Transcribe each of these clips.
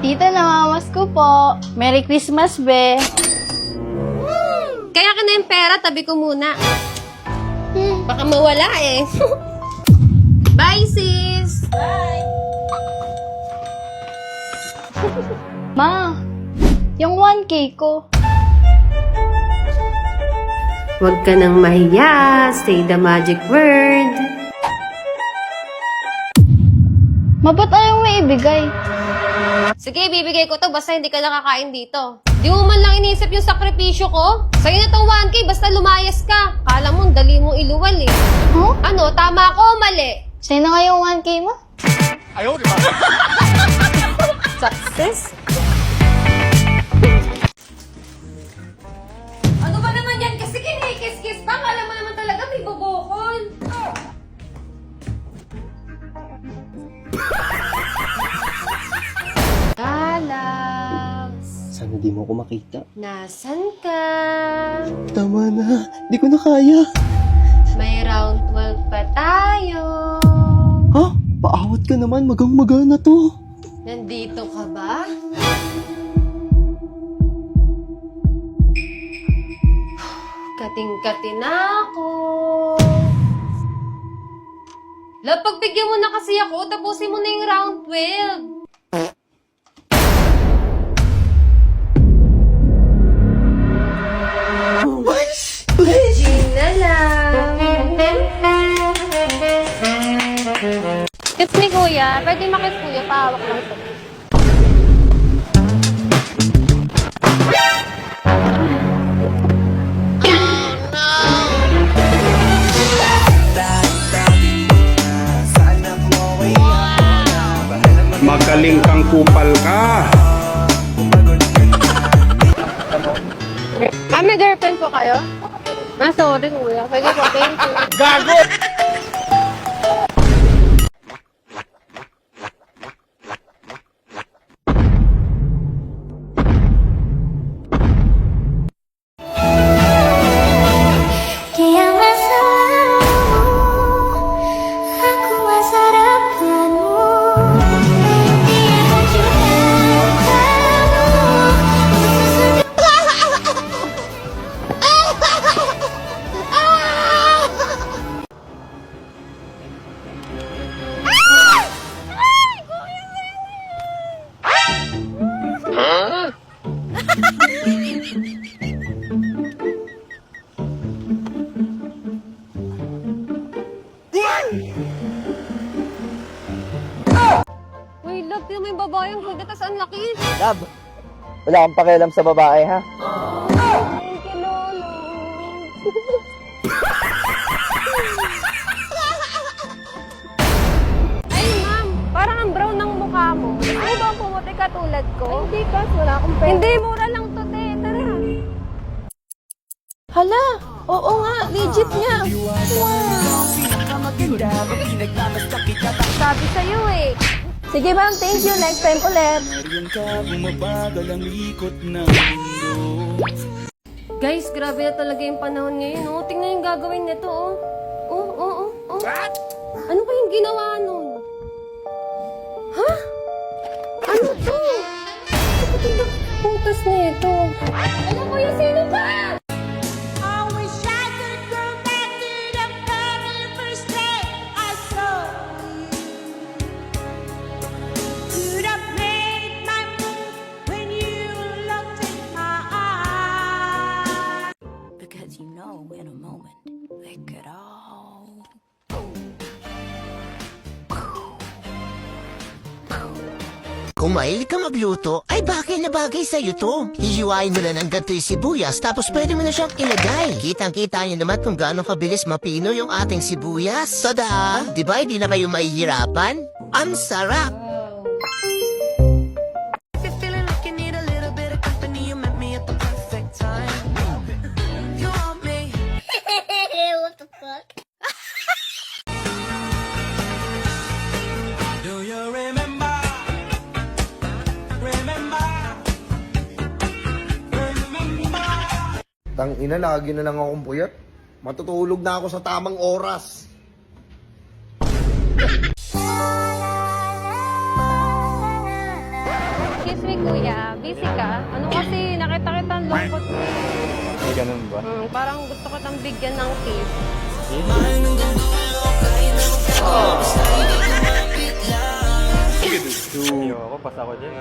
Tita, namamas ko po. Merry Christmas, be. Kaya ka na yung pera, tabi ko muna. Baka mawala eh. Bye, sis! Bye! Ma, yung 1K ko. Huwag ka nang mahiya. Say the magic word. Ma, ba't ayaw mo ibigay? Sige, bibigay ko to basta hindi ka nakakain dito. Di mo man lang inisip yung sakripisyo ko? Sa'yo na tong 1K basta lumayas ka. Kala mo, dali mong iluwal eh. Huh? Ano, tama ko o mali? Sa'yo na nga yung 1K mo? Success? Ano ba naman yan? Kasi kinikis-kis pa. Kala mo naman talaga may bubukol. Alex, Sana di mo ako makita. nasan ka? Tama na. Di ko na kaya. May round 12 pa tayo. Ha? Paawat ka naman. Magang-maga na to. Nandito ka ba? Kating-katin ako. Love, pagbigyan mo na kasi ako, tapusin mo na yung round 12. Gina lang. Tips ni Kuya. Pwede makit Kuya. Pahawak lang to. Magaling kang kupal ka. May girlfriend po kayo? Sorry Kuya. Sige po, thank you. Gago! Kaya masalamu aku masarapanmu dia hancurkan Uy, love, yung may babayang kuda, tas ang laki. Lab, wala kang pakialam sa babae, ha? Thank you, Lolo. Ay, ma'am, parang ang brown ng mukha mo. Ano ba ang pumuti katulad ko? Ay, hindi kas, wala akong pera. Hindi, mura lang to, te. Tara. Hala, oo nga, legit nga. Wow. Sabi sa'yo eh. Sige ma'am, thank you. Next time ulit. Guys, grabe na talaga yung panahon ngayon. Oh, tingnan yung gagawin nito, oh. Oh. Ano kayong ginawa nun? Ha? Ano to? Kapatid na butas na ito. Alam ko yung sino ka! I wish I could go back to the very first day I saw you. Could have made my move when you looked in my eyes. Because you know in a moment they could all. Kung mahilig ka magluto, ay bagay na bagay sa'yo to. Hihiwain mo lang ng ganito yung sibuyas, tapos pwede mo na siyang ilagay. Kitang-kita niyo naman kung gaano kabilis mapino yung ating sibuyas. Tada! Di ba hindi na kayo mahihirapan? Ang sarap! What the fuck? Tangina, lagi na lang akong puyat. Matutulog na ako sa tamang oras. Excuse me, kuya. Busy ka? Ano kasi nakita kitang lungkot mo. May ganun ba? Parang gusto ko tang bigyan ng kiss. Ayoko, pas ako dyan.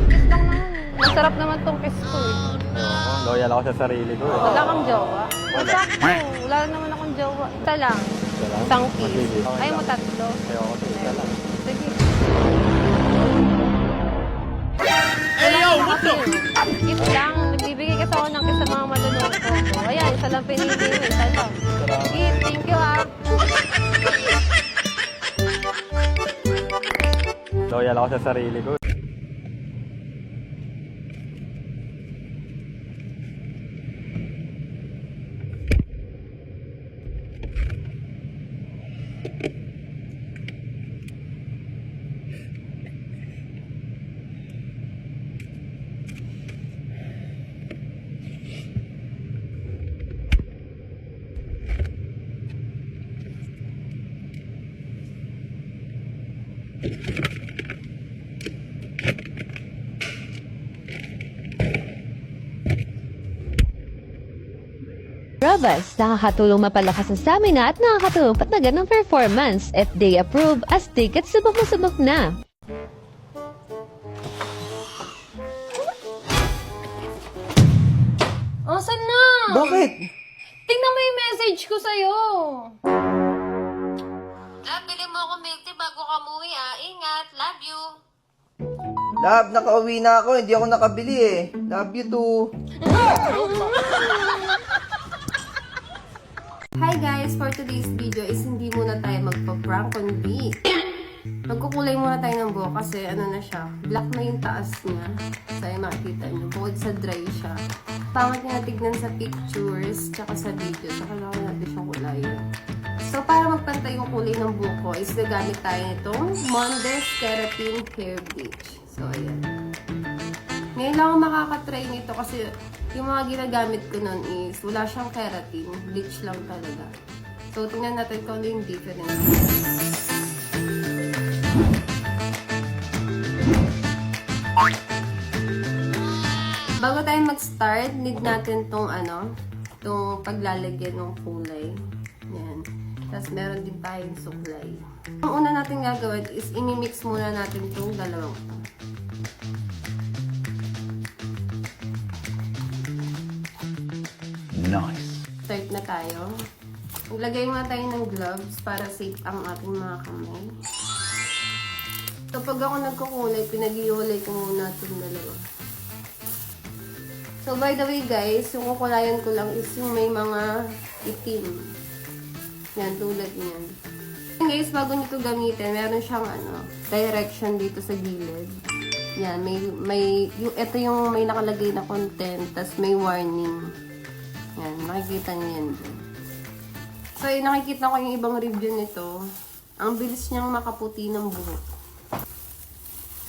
Kiss lang naman. Masarap naman tong kiss ko eh. Ayoko, loyal ako sa sarili ko. Wala kang jowa? Sakto. Wala naman akong jowa. Isa lang. Isang kiss. Sige. Ayaw mo tatlo? Ayoko, isa lang. Sige. Ayaw mo to! Kiss lang. Nagbibigay kasi ako ng kiss sa mga malulungkot ko. Ayan, isa lang pinili mo. Isa lang. Sige, thank you ah. Loyal ako sa sarili ko. Robust, nakakatulong mapalakas ang stamina at nakakatulong patagan ng performance. FDA approved, astig at subok na. Asan na? Bakit? Tingnan mo yung message ko sa'yo. Love, bili mo ako milk tea bago ka umuwi ah. Ingat. Love you. Love, nakauwi na ako. Hindi ako nakabili eh. Love you too. Hi guys! For today's video is hindi muna tayo magpa-prank on B. Magkukulay muna tayo ng buhok kasi ano na siya, black na yung taas niya. Sa'yo makikita niyo, bukod sa dry siya. Pangat niya tignan sa pictures, tsaka sa video, so kailangan natin siyang kulayin. So para magpantay yung kulay ng buhok ko, is gagamit tayo nitong Mondes Keratin Hair Bleach. So ayan. Ngayon lang ako makakatry nito kasi yung mga ginagamit ko nun is wala siyang keratin. Bleach lang talaga. So, tingnan natin kung ano yung difference. Bago tayo mag-start, need natin tong tong paglalagyan ng kulay. Yan. Tapos meron din tayong suklay. Ang una natin gagawin is imimix muna natin tong dalawang to. Nice. Start na tayo. Maglagay muna tayo ng gloves para safe ang ating mga kamay. So, pag ako nagkukulay, pinag-iulay ko muna itong dalawa. So, by the way guys, yung kukulayan ko lang is yung may mga itim. Yan, tulad niyan. Guys, bago nyo ito gamitin, meron siyang direction dito sa gilid. Yan, ito yung may nakalagay na content, tas may warning. Yan, makikita niyo yan dyan. So, nakikita ko yung ibang review nito. Ang bilis niyang makaputi ng buhok.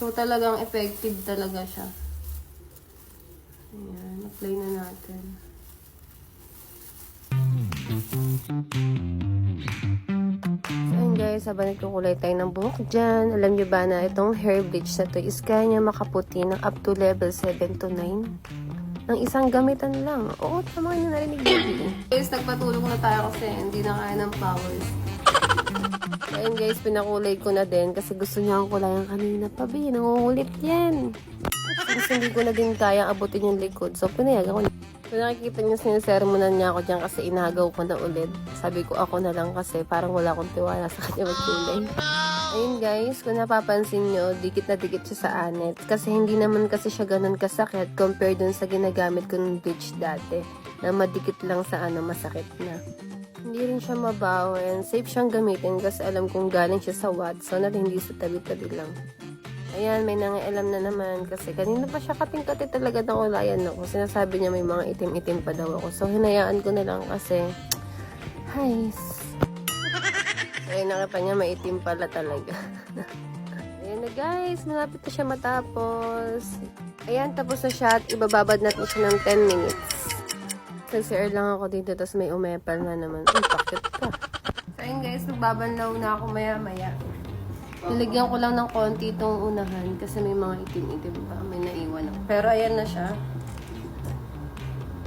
So, talagang effective talaga siya. Ayan, apply na natin. So, ayun guys, habang nagkukulay tayo ng buhok dyan, alam niyo ba na itong hair bleach na to is kaya niya makaputi ng up to level 7 to 9? Ng isang gamitan lang. Oo, tama nyo narinig baby. Guys, nagpatulog na tayo kasi hindi na kaya ng powers. Ayun guys, pinakulay ko na din kasi gusto niya akong kulayan kanina pa. Bi, nangungulit yan. Kasi hindi ko na din kaya abutin yung likod. So, pinayag ako. So, nakikita niyo, sinisermonan niya ako dyan kasi inagaw ko na ulit. Sabi ko ako na lang kasi parang wala akong tiwala sa kanya magkulay. Ayun guys, kung napapansin nyo, dikit na dikit siya sa anet. Kasi hindi naman kasi siya ganun kasakit compared dun sa ginagamit ko ng bleach dati. Na madikit lang sa masakit na. Hindi rin siya mabaho and safe siyang gamitin kasi alam kong galing siya sa Watson at hindi sa tabi-tabi lang. Ayan, may nangialam na naman kasi kanina pa siya kating-kati talaga ng ulayan ako. Sinasabi niya may mga itim-itim pa daw ako. So, hinayaan ko na lang kasi, hi. Ay, nakita niya, maitim pala talaga. Ayan na guys, malapit na siya matapos. Ayan, tapos na siya at ibababad natin siya ng 10 minutes. Nag-CR lang ako dito, tapos may umepal na naman. Uy, pakit ka. So, ayun guys, magbabanlaw na ako maya-maya. Nilagyan ko lang ng konti itong unahan kasi may mga itim-itim pa. May naiwan ako. Pero ayan na siya.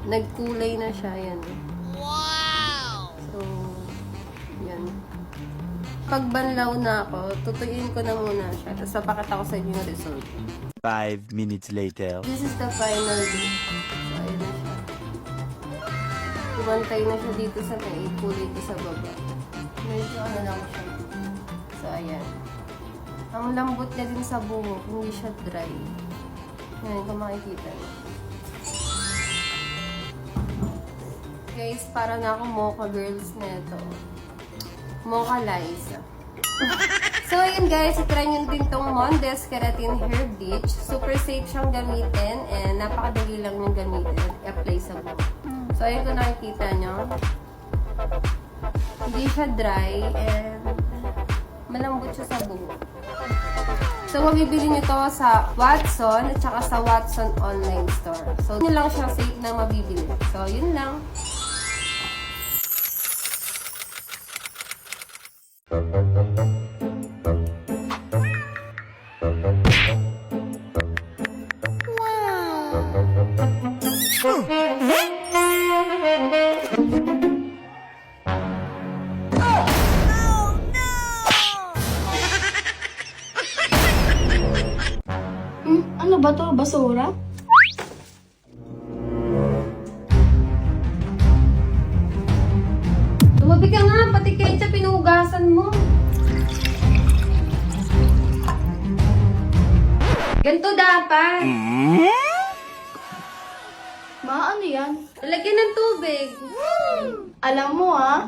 Nagkulay na siya. Ayan. Wow! So, yan. Pag banlaw na ako, tutuyin ko na muna siya. Tapos papakita ko sa inyo yung result. 5 minutes later. This is the final look. So, ayan na siya. Kumantay na siya dito sa may kulay ko sa baba. Medyo ano lang siya. So, ayan. Ang lambot niya din sa buhok, hindi siya dry. Yan, kung makikita niyo. Guys, para na akong mocha girls na ito. Mocha Liza. So, yun guys, itry nyo din tong Mondes Keratin Hair Bleach. Super safe siyang gamitin and napakadali lang yung gamitin. I-apply sa buhok. So, ayun kung nakikita nyo. Hindi siya dry and malambot siya sa buhok. So, mabibili nyo to sa Watson at saka sa Watson online store. So, yun lang siya safe na mabibili. So, yun lang. Ano ba to? Basura? Tumabi ka nga, pati ketchup pinuhugasan mo. Ganito dapat. Ma, ano yan? Lagyan ng tubig. Alam mo ah.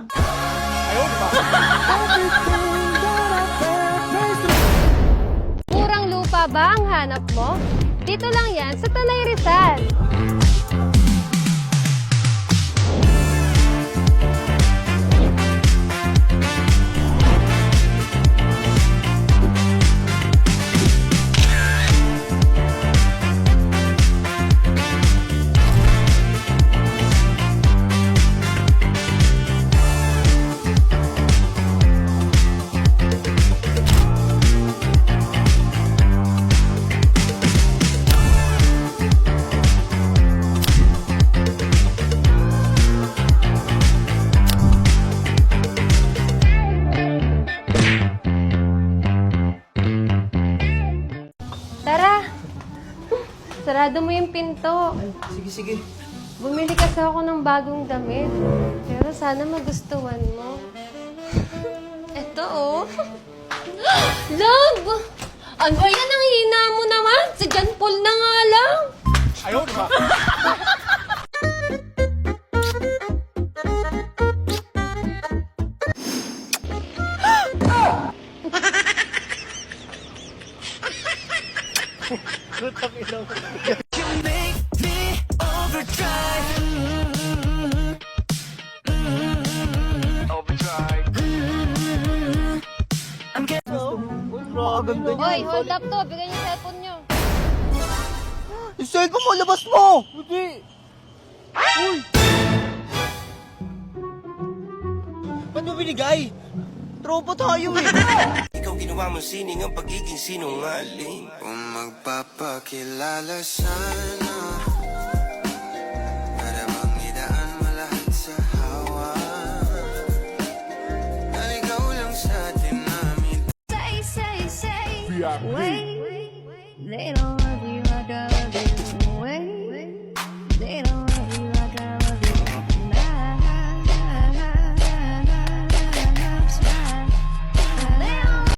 Murang lupa ba ang hanap mo? Dito lang yan sa Tanay Rizal. Tara! Sarado mo yung pinto. Sige, sige. Bumili kasi ako ng bagong damit. Pero sana magustuhan mo. Eto oh. Love! Ano yan ang hina mo naman? Si John Paul na nga lang. Ayaw, diba? Hoy, hold up to. Bigay niyo yung cellphone niyo. Yung cellphone mo, labas mo! Hindi! Uy! Ba't mo binigay? Tropa tayo eh! Ikaw ginawa mo sining ang pagiging sinungaling. Kung magpapakilala sana, para bang idaan mo lahat sa hawa. Naligaw lang sa atin namin. Say, wait, later.